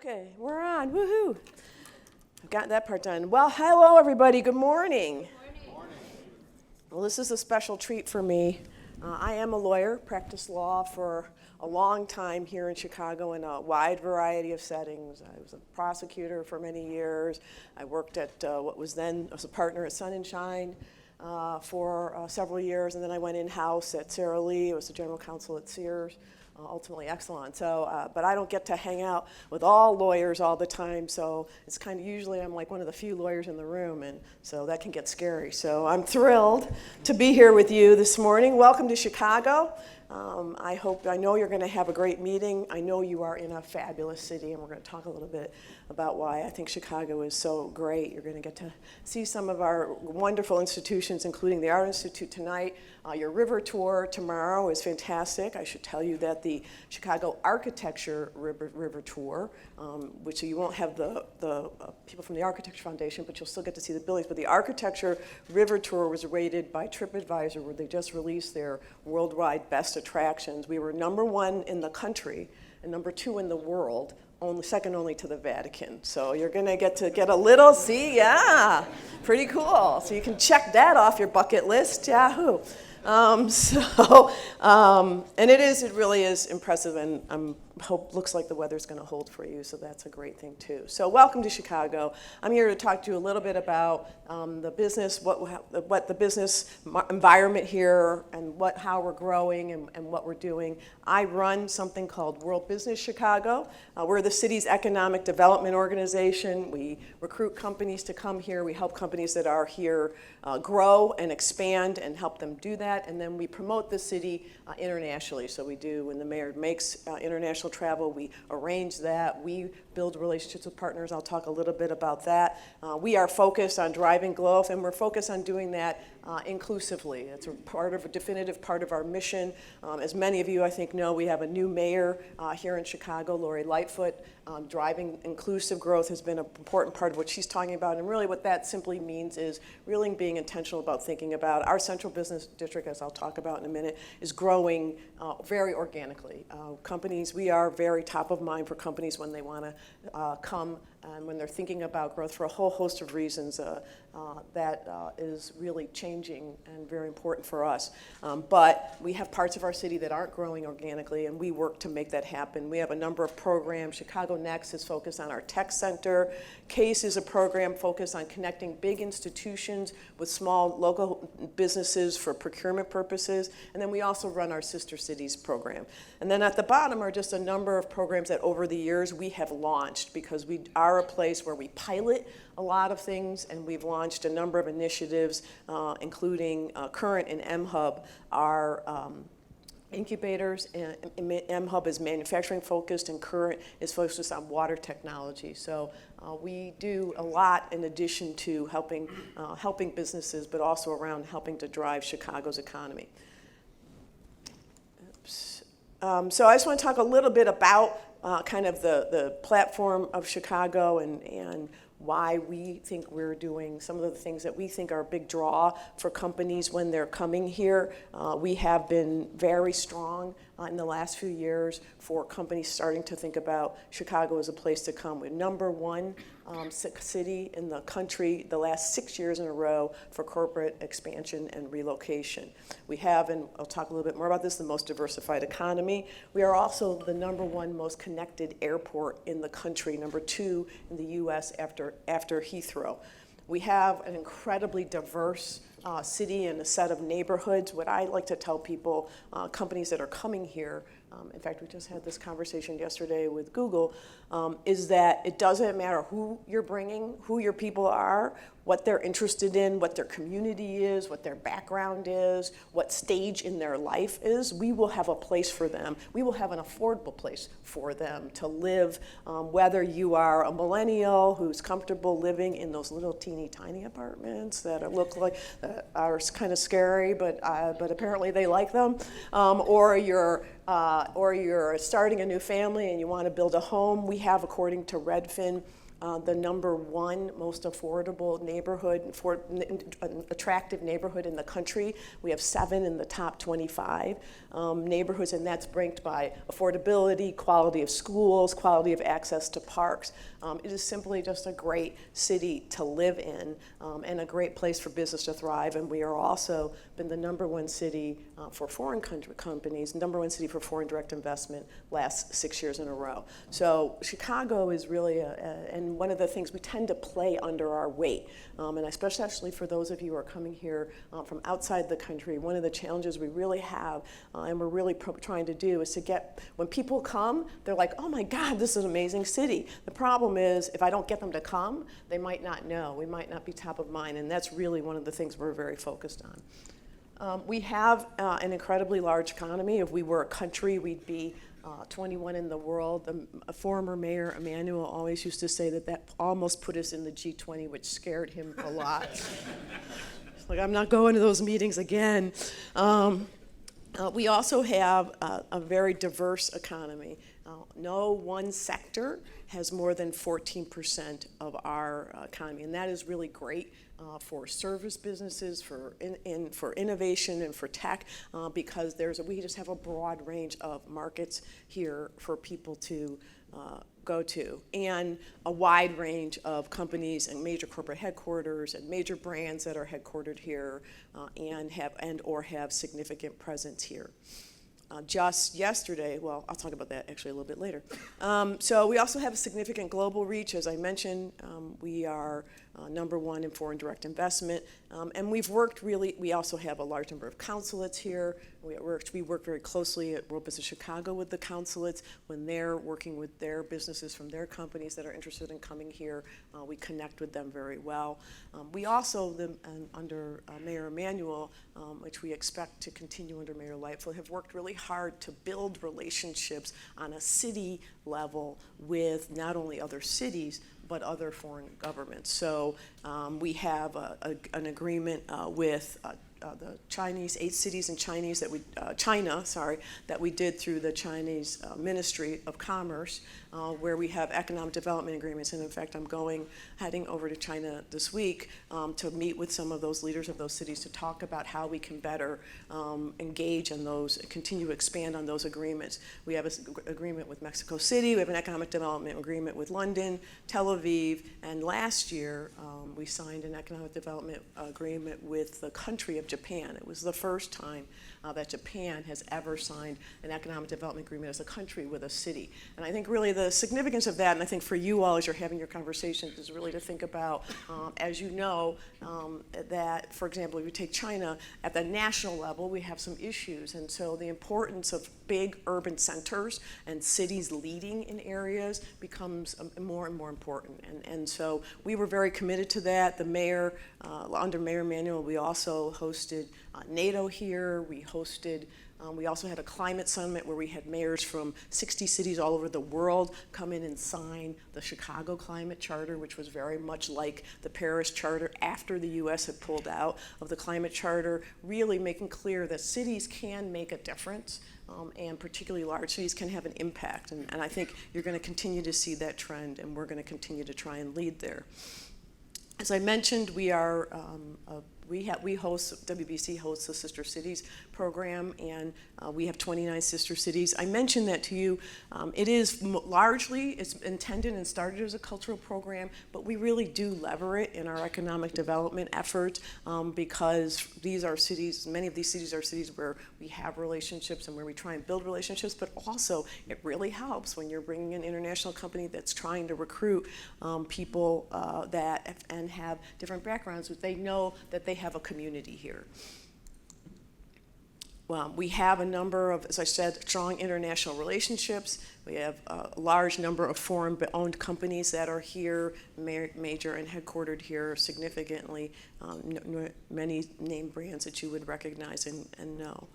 Okay, we're on. Woohoo! I've got that part done. Well, hello, everybody. Good morning. Good morning. Well, this is a special treat for me. I am a lawyer, practiced law for a long time here in Chicago in a wide variety of settings. I was a prosecutor for many years. I worked at what was then, I was a partner at Sun and Shine for several years, and then I went in-house at Sara Lee. I was the general counsel at Sears. Ultimately Exelon. So, but I don't get to hang out with all lawyers all the time, so it's kind of usually I'm like one of the few lawyers in the room, and so that can get scary. So I'm thrilled to be here with you this morning. Welcome to Chicago. I know you're going to have a great meeting. I know you are in a fabulous city, and we're going to talk a little bit about why I think Chicago is so great. You're going to get to see some of our wonderful institutions, including the Art Institute tonight. Your river tour tomorrow is fantastic. I should tell you that the Chicago Architecture River Tour, which you won't have the people from the Architecture Foundation, but you'll still get to see the buildings. But the Architecture River Tour was rated by TripAdvisor, where they just released their worldwide best attractions. We were #1 in the country and #2 in the world, second only to the Vatican. So you're going to get a little, see, yeah, pretty cool. So you can check that off your bucket list, yahoo. And it really is impressive, and looks like the weather's going to hold for you, so that's a great thing too. So welcome to Chicago. I'm here to talk to you a little bit about the business, what the business environment here, and how we're growing and what we're doing. I run something called World Business Chicago. We're the city's economic development organization. We recruit companies to come here. We help companies that are here grow and expand and help them do that. And then we promote the city internationally. So we do, when the mayor makes international travel, we arrange that. We build relationships with partners. I'll talk a little bit about that. We are focused on driving growth, and we're focused on doing that inclusively. It's a definitive part of our mission. As many of you, I think, know, we have a new mayor here in Chicago, Lori Lightfoot. Driving inclusive growth has been an important part of what she's talking about, and really what that simply means is really being intentional about thinking about our central business district, as I'll talk about in a minute, is growing very organically. Companies, we are very top of mind for companies when they want to come and when they're thinking about growth for a whole host of reasons that is really changing and very important for us. But we have parts of our city that aren't growing organically, and we work to make that happen. We have a number of programs. Chicago Next is focused on our tech center. CASE is a program focused on connecting big institutions with small local businesses for procurement purposes. And then we also run our Sister Cities program. And then at the bottom are just a number of programs that over the years we have launched, because we are a place where we pilot a lot of things, and we've launched a number of initiatives, including Current and M-Hub, our incubators. And M-Hub is manufacturing focused, and Current is focused on water technology. So we do a lot in addition to helping businesses, but also around helping to drive Chicago's economy. So I just want to talk a little bit about kind of the platform of Chicago and why we think we're doing some of the things that we think are a big draw for companies when they're coming here. We have been very strong in the last few years for companies starting to think about Chicago as a place to come. We're #1 city in the country the last 6 years in a row for corporate expansion and relocation. We have, and I'll talk a little bit more about this, the most diversified economy. We are also the #1 most connected airport in the country, #2 in the US after Heathrow. We have an incredibly diverse city and a set of neighborhoods. What I like to tell people, companies that are coming here, in fact, we just had this conversation yesterday with Google, is that it doesn't matter who you're bringing, who your people are, what they're interested in, what their community is, what their background is, what stage in their life is. We will have a place for them. We will have an affordable place for them to live, whether you are a millennial who's comfortable living in those little teeny tiny apartments that look like are kind of scary, but apparently they like them, or you're starting a new family and you want to build a home. We have, according to Redfin, the #1 most affordable neighborhood, attractive neighborhood in the country. We have 7 in the top 25 neighborhoods, and that's ranked by affordability, quality of schools, quality of access to parks. It is simply just a great city to live in and a great place for business to thrive. And we are also been the #1 city for foreign companies, #1 city for foreign direct investment last 6 years in a row. So Chicago is really, and one of the things we tend to play under our weight, and especially for those of you who are coming here from outside the country, one of the challenges we really have, and we're really trying to do, is to get, when people come, they're like, oh my God, this is an amazing city. The problem is, if I don't get them to come, they might not know. We might not be top of mind, and that's really one of the things we're very focused on. We have an incredibly large economy. If we were a country, we'd be 21 in the world. The former mayor, Emmanuel, always used to say that almost put us in the G20, which scared him a lot. Like, I'm not going to those meetings again. We also have a very diverse economy. No one sector has more than 14% of our economy, and that is really great for service businesses, for innovation, and for tech, because we just have a broad range of markets here for people to go to, and a wide range of companies and major corporate headquarters and major brands that are headquartered here or have significant presence here. Just yesterday, well, I'll talk about that actually a little bit later. So we also have a significant global reach. As I mentioned, we are #1 in foreign direct investment. And we also have a large number of consulates here. We work very closely at World Business Chicago with the consulates. When they're working with their businesses from their companies that are interested in coming here, we connect with them very well. We also, under Mayor Emanuel, which we expect to continue under Mayor Lightfoot, have worked really hard to build relationships on a city level with not only other cities, but other foreign governments. So we have an agreement with the Chinese, 8 cities in China that we did through the Chinese Ministry of Commerce, where we have economic development agreements. And in fact, I'm heading over to China this week to meet with some of those leaders of those cities to talk about how we can better engage in those, continue to expand on those agreements. We have an agreement with Mexico City. We have an economic development agreement with London, Tel Aviv, and last year we signed an economic development agreement with the country of Japan. It was the first time that Japan has ever signed an economic development agreement as a country with a city. And I think really the significance of that, and I think for you all as you're having your conversations, is really to think about, as you know, that, for example, if you take China, at the national level, we have some issues. And so the importance of big urban centers and cities leading in areas becomes more and more important. And so we were very committed to that. The mayor, under Mayor Emanuel, we also hosted NATO here. We also had a climate summit where we had mayors from 60 cities all over the world come in and sign the Chicago Climate Charter, which was very much like the Paris Charter after the US had pulled out of the Climate Charter, really making clear that cities can make a difference, and particularly large cities can have an impact. And I think you're going to continue to see that trend, and we're going to continue to try and lead there. As I mentioned, WBC hosts the Sister Cities program, and we have 29 sister cities. I mentioned that to you. It is it's intended and started as a cultural program, but we really do lever it in our economic development efforts, because many of these cities are cities where we have relationships and where we try and build relationships, but also it really helps when you're bringing an international company that's trying to recruit people and have different backgrounds, but they know that they have a community here. Well, we have a number of, as I said, strong international relationships. We have a large number of foreign-owned companies that are here, major and headquartered here significantly, many name brands that you would recognize and know.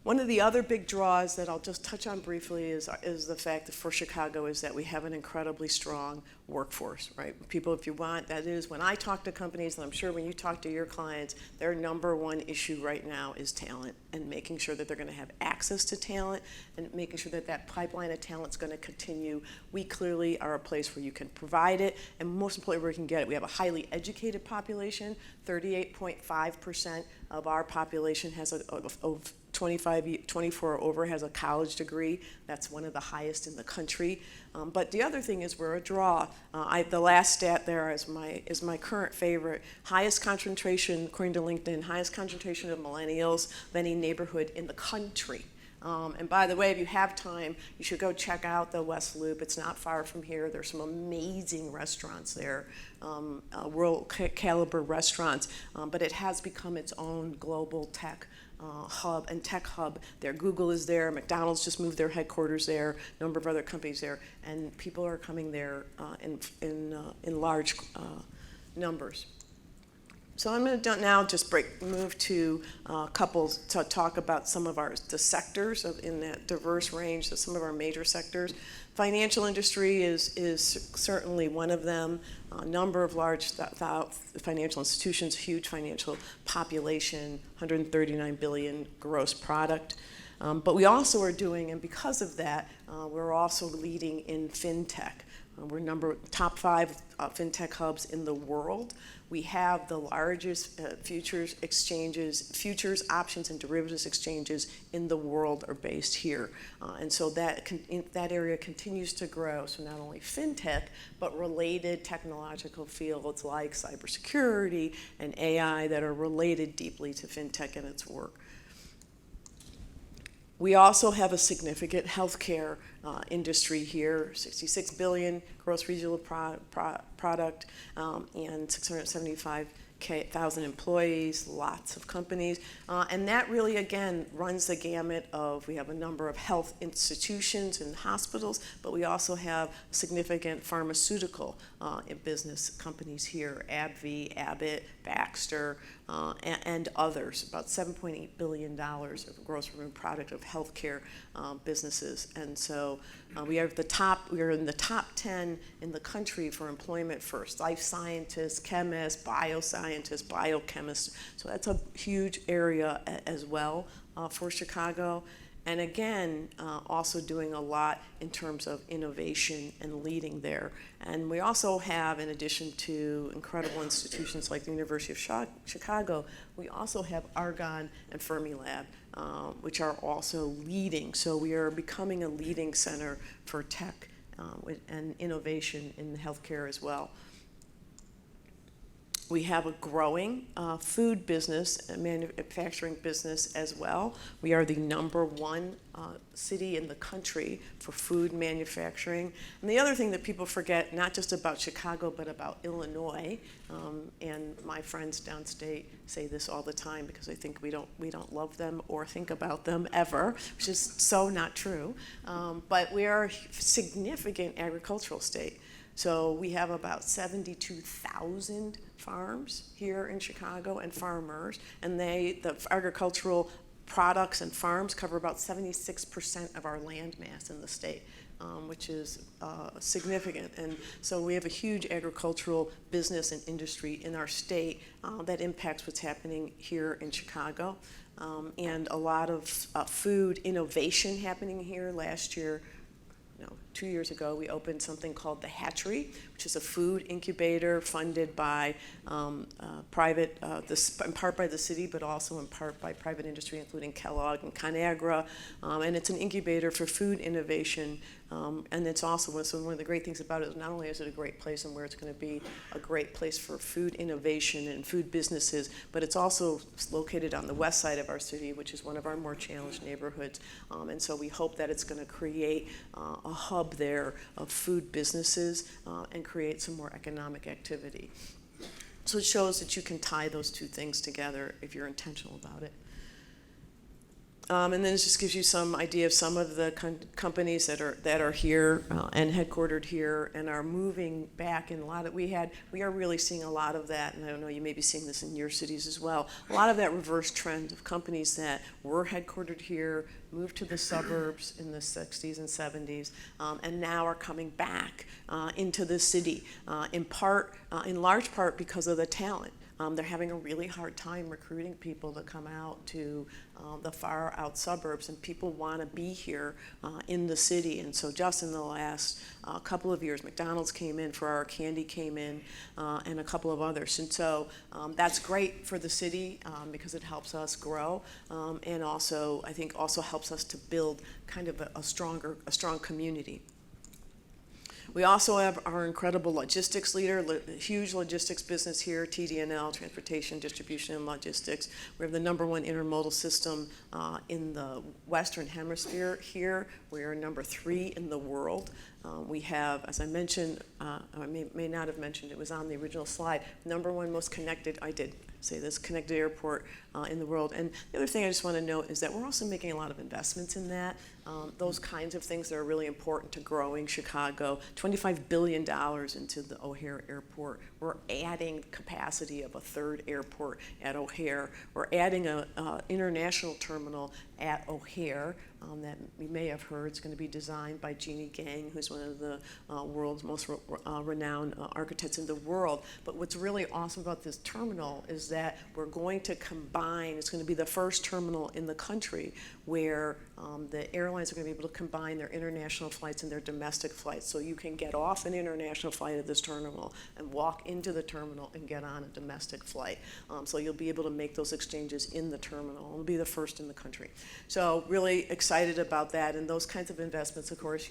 One of the other big draws that I'll just touch on briefly is the fact that for Chicago is that we have an incredibly strong workforce, right? People, if you want, that is, when I talk to companies, and I'm sure when you talk to your clients, their number one issue right now is talent and making sure that they're going to have access to talent and making sure that that pipeline of talent is going to continue. We clearly are a place where you can provide it, and most importantly, where you can get it. We have a highly educated population. 38.5% of our population has of 24 or over has a college degree. That's one of the highest in the country. But the other thing is we're a draw. The last stat there is my current favorite. Highest concentration, according to LinkedIn, highest concentration of millennials of any neighborhood in the country. And by the way, if you have time, you should go check out the West Loop. It's not far from here. There's some amazing restaurants there, world caliber restaurants. But it has become its own global tech hub and tech hub there. Google is there. McDonald's just moved their headquarters there. A number of other companies there, and people are coming there in large numbers. So I'm going to now just move to a couple to talk about some of the sectors in that diverse range. So some of our major sectors. Financial industry is certainly one of them. A number of large financial institutions, huge financial population, 139 billion gross product. But we also are doing, and because of that, we're also leading in fintech. We're top 5 fintech hubs in the world. We have the largest futures exchanges, futures, options, and derivatives exchanges in the world are based here. And so that area continues to grow. So not only fintech, but related technological fields like cybersecurity and AI that are related deeply to fintech and its work. We also have a significant healthcare industry here, 66 billion gross regional product, and 675,000 employees, lots of companies. And that really, again, runs the gamut of, we have a number of health institutions and hospitals, but we also have significant pharmaceutical business companies here, AbbVie, Abbott, Baxter, and others, about $7.8 billion of gross revenue product of healthcare businesses. And so we are in the top 10 in the country for employment first. Life scientists, chemists, bioscientists, biochemists. So that's a huge area as well for Chicago. And again, also doing a lot in terms of innovation and leading there. And we also have, in addition to incredible institutions like the University of Chicago, we also have Argonne and Fermilab, which are also leading. So we are becoming a leading center for tech and innovation in healthcare as well. We have a growing food business and manufacturing business as well. We are the #1 city in the country for food manufacturing. And the other thing that people forget, not just about Chicago, but about Illinois, and my friends downstate say this all the time because I think we don't love them or think about them ever, which is so not true. But we are a significant agricultural state. So we have about 72,000 farms here in Chicago and farmers, and the agricultural products and farms cover about 76% of our land mass in the state, which is significant. And so we have a huge agricultural business and industry in our state that impacts what's happening here in Chicago. And a lot of food innovation happening here. Last year, 2 years ago, we opened something called the Hatchery, which is a food incubator funded by in part by the city, but also in part by private industry, including Kellogg and ConAgra. And it's an incubator for food innovation. And it's also one of the great things about it is not only is it a great place and where it's going to be a great place for food innovation and food businesses, but it's also located on the west side of our city, which is one of our more challenged neighborhoods. And so we hope that it's going to create a hub there of food businesses and create some more economic activity. So it shows that you can tie those two things together if you're intentional about it. And then it just gives you some idea of some of the companies that are here and headquartered here and are moving back. And we are really seeing a lot of that. And I don't know, you may be seeing this in your cities as well. A lot of that reverse trend of companies that were headquartered here, moved to the suburbs in the 60s and 70s, and now are coming back into the city, in large part because of the talent. They're having a really hard time recruiting people to come out to the far out suburbs, and people want to be here in the city. And so just in the last couple of years, McDonald's came in, Ferrara Candy came in, and a couple of others. And so that's great for the city because it helps us grow, and also I think also helps us to build kind of a strong community. We also have our incredible logistics leader, huge logistics business here, TD&L, Transportation, Distribution, and Logistics. We have the #1 intermodal system in the Western Hemisphere here. We are #3 in the world. We have, as I mentioned, I may not have mentioned, it was on the original slide, #1 most connected, I did say this, connected airport in the world. And the other thing I just want to note is that we're also making a lot of investments in that. Those kinds of things that are really important to growing Chicago. $25 billion into the O'Hare Airport. We're adding capacity of a third airport at O'Hare. We're adding an international terminal at O'Hare that we may have heard. It's going to be designed by Jeannie Gang, who's one of the world's most renowned architects in the world. But what's really awesome about this terminal is that we're going to combine, it's going to be the first terminal in the country where the airlines are going to be able to combine their international flights and their domestic flights. So you can get off an international flight at this terminal and walk into the terminal and get on a domestic flight. So you'll be able to make those exchanges in the terminal. It'll be the first in the country. So really excited about that, and those kinds of investments, of course,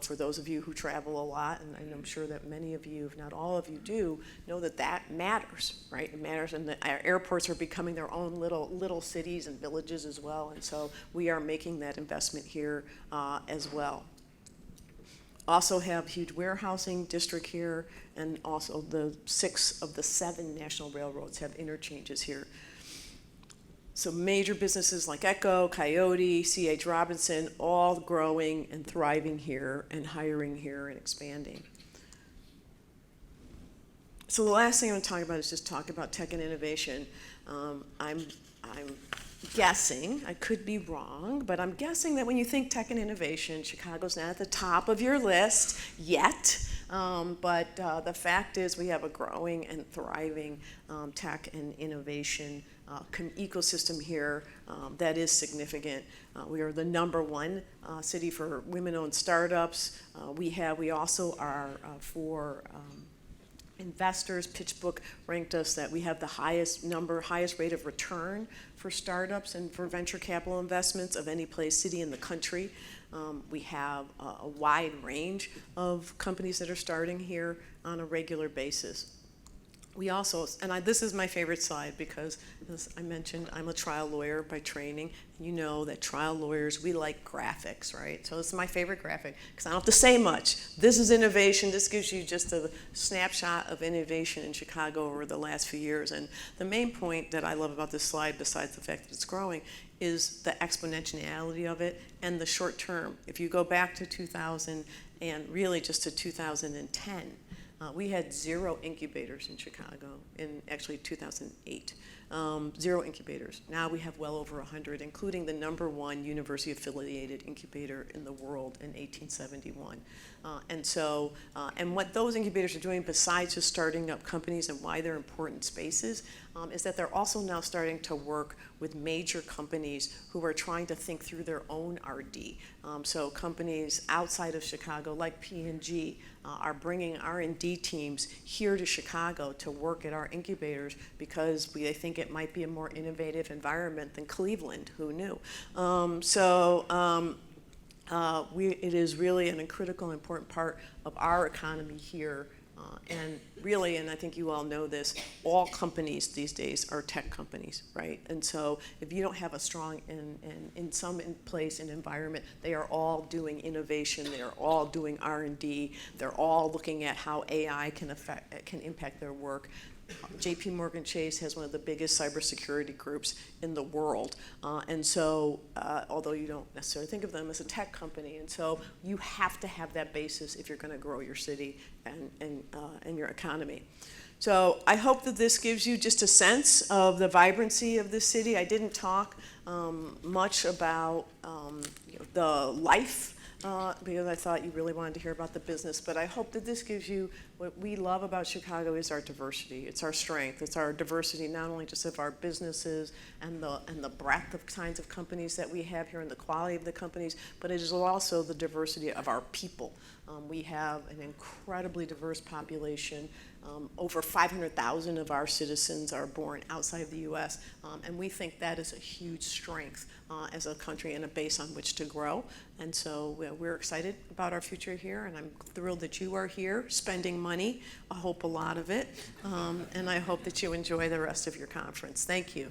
for those of you who travel a lot, and I'm sure that many of you, if not all of you do, know that that matters, right? It matters, and our airports are becoming their own little cities and villages as well, and so we are making that investment here as well. Also have huge warehousing district here, and also the 6 of the 7 national railroads have interchanges here. So major businesses like Echo, Coyote, C.H. Robinson, all growing and thriving here and hiring here and expanding. So the last thing I'm going to talk about is just talk about tech and innovation. I'm guessing, I could be wrong, but I'm guessing that when you think tech and innovation, Chicago's not at the top of your list yet. But the fact is we have a growing and thriving tech and innovation ecosystem here that is significant. We are the #1 city for women-owned startups. We also are for investors. PitchBook ranked us that we have the highest rate of return for startups and for venture capital investments of any city in the country. We have a wide range of companies that are starting here on a regular basis. We also, this is my favorite slide because, as I mentioned, I'm a trial lawyer by training. You know that trial lawyers, we like graphics, right? So this is my favorite graphic because I don't have to say much. This is innovation. This gives you just a snapshot of innovation in Chicago over the last few years. And the main point that I love about this slide, besides the fact that it's growing, is the exponentiality of it and the short term. If you go back to 2000 and really just to 2010, we had 0 incubators in Chicago in actually 2008. 0 incubators. Now we have well over 100, including the #1 university-affiliated incubator in the world in 1871. And what those incubators are doing, besides just starting up companies and why they're important spaces, is that they're also now starting to work with major companies who are trying to think through their own R&D. So companies outside of Chicago, like P&G, are bringing R&D teams here to Chicago to work at our incubators because they think it might be a more innovative environment than Cleveland. Who knew? It is really a critical, important part of our economy here. And really, and I think you all know this, all companies these days are tech companies, right? And so if you don't have a strong in place and environment, they are all doing innovation, they are all doing R&D, they're all looking at how AI can impact their work. JP Morgan Chase has one of the biggest cybersecurity groups in the world. And so, although you don't necessarily think of them as a tech company, and so you have to have that basis if you're going to grow your city and your economy. So I hope that this gives you just a sense of the vibrancy of this city. I didn't talk much about the life because I thought you really wanted to hear about the business, but I hope that this gives you what we love about Chicago is our diversity. It's our strength. It's our diversity not only just of our businesses and the breadth of kinds of companies that we have here and the quality of the companies, but it is also the diversity of our people. We have an incredibly diverse population. Over 500,000 of our citizens are born outside of the U.S., and we think that is a huge strength as a country and a base on which to grow. And so we're excited about our future here, and I'm thrilled that you are here spending money. I hope a lot of it, and I hope that you enjoy the rest of your conference. Thank you.